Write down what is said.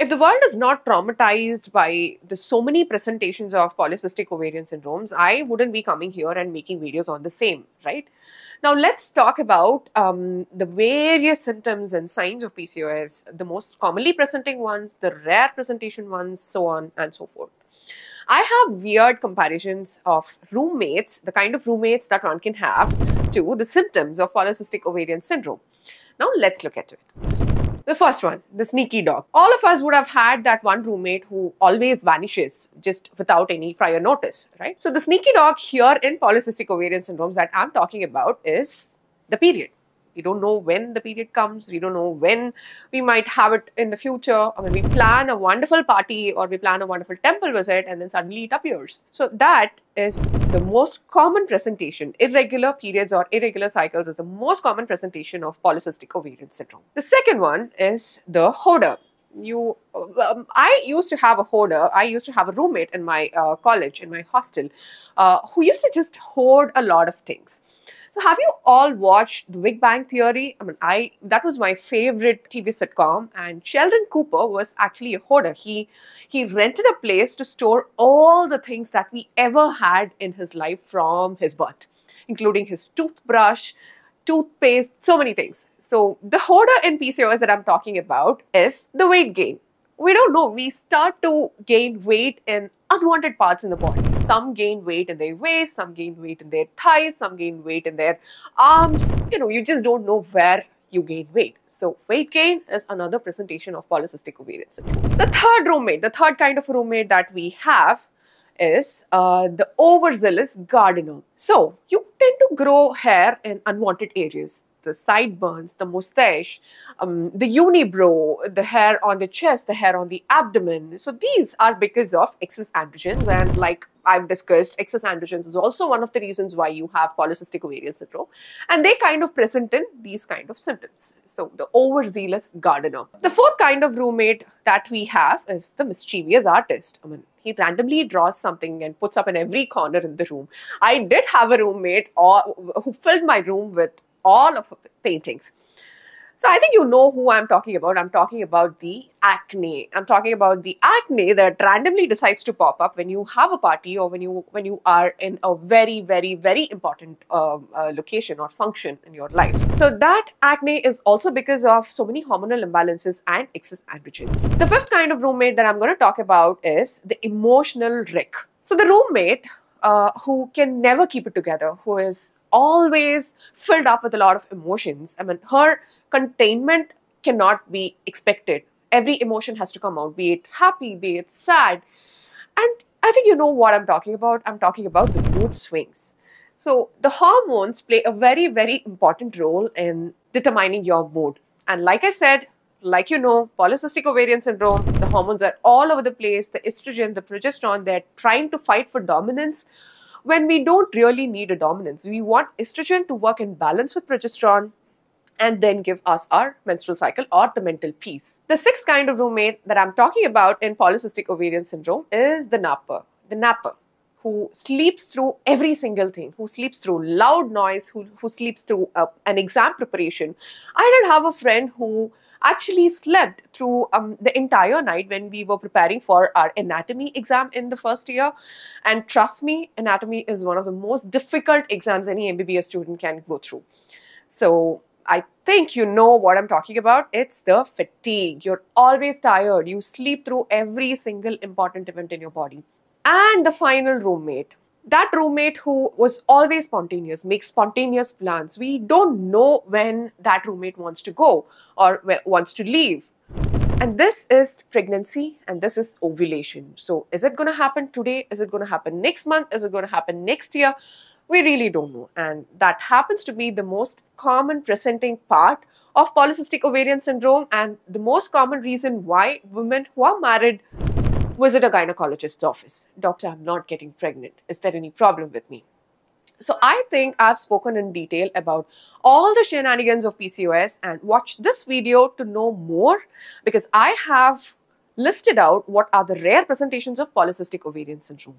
If the world is not traumatized by the so many presentations of polycystic ovarian syndromes, I wouldn't be coming here and making videos on the same, right? Now, let's talk about the various symptoms and signs of PCOS, the most commonly presenting ones, the rare presentation ones, so on and so forth. I have weird comparisons of roommates, the kind of roommates that one can have, to the symptoms of polycystic ovarian syndrome. Now, let's look at it. The first one, the sneaky dog. All of us would have had that one roommate who always vanishes just without any prior notice, right? So the sneaky dog here in polycystic ovarian syndromes that I'm talking about is the period. We don't know when the period comes. We don't know when we might have it in the future. I mean, we plan a wonderful party or we plan a wonderful temple visit and then suddenly it appears. So that is the most common presentation. Irregular periods or irregular cycles is the most common presentation of polycystic ovarian syndrome. The second one is the hoarder. I used to have a hoarder. I used to have a roommate in my college, in my hostel, who used to just hoard a lot of things. So have you all watched The Big Bang Theory? I mean, that was my favorite TV sitcom, and Sheldon Cooper was actually a hoarder. He rented a place to store all the things that we ever had in his life from his birth, including his toothbrush, toothpaste, so many things. So the hoarder in PCOS that I'm talking about is the weight gain. We don't know. We start to gain weight in unwanted parts in the body. Some gain weight in their waist, some gain weight in their thighs, some gain weight in their arms. You just don't know where you gain weight. So weight gain is another presentation of polycystic ovarian syndrome. The third roommate, the third kind of roommate that we have is the overzealous gardener. So you tend to grow hair in unwanted areas. The sideburns, the mustache, the unibrow, the hair on the chest, the hair on the abdomen. So these are because of excess androgens, and like I've discussed, excess androgens is also one of the reasons why you have polycystic ovarian syndrome, and they kind of present in these kind of symptoms. So the overzealous gardener. The fourth kind of roommate that we have is the mischievous artist. I mean, he randomly draws something and puts up in every corner in the room. I did have a roommate who filled my room with all of her paintings. So I think you know who I'm talking about. I'm talking about the acne. I'm talking about the acne that randomly decides to pop up when you have a party or when you are in a very, very, very important location or function in your life. So that acne is also because of so many hormonal imbalances and excess androgens. The fifth kind of roommate that I'm going to talk about is the emotional wreck. So the roommate who can never keep it together, who is always filled up with a lot of emotions. I mean, her containment cannot be expected. Every emotion has to come out, be it happy, be it sad. And I think you know what I'm talking about. I'm talking about the mood swings. So the hormones play a very, very important role in determining your mood. And like I said, like you know, polycystic ovarian syndrome, the hormones are all over the place. The estrogen, the progesterone, they're trying to fight for dominance when we don't really need a dominance. We want estrogen to work in balance with progesterone and then give us our menstrual cycle or the mental peace. The sixth kind of roommate that I'm talking about in polycystic ovarian syndrome is the napper. The napper who sleeps through every single thing, who sleeps through loud noise, who sleeps through an exam preparation. I did have a friend who actually slept through the entire night when we were preparing for our anatomy exam in the first year. And trust me, anatomy is one of the most difficult exams any MBBS student can go through. So I think you know what I'm talking about. It's the fatigue. You're always tired. You sleep through every single important event in your body. And the final roommate. That roommate who was always spontaneous, makes spontaneous plans. We don't know when that roommate wants to go or wants to leave. And this is pregnancy and this is ovulation. So is it going to happen today? Is it going to happen next month? Is it going to happen next year? We really don't know. And that happens to be the most common presenting part of polycystic ovarian syndrome and the most common reason why women who are married visit a gynecologist's office. Doctor, I'm not getting pregnant. Is there any problem with me? So I think I've spoken in detail about all the shenanigans of PCOS, and watch this video to know more, because I have listed out what are the rare presentations of polycystic ovarian syndrome.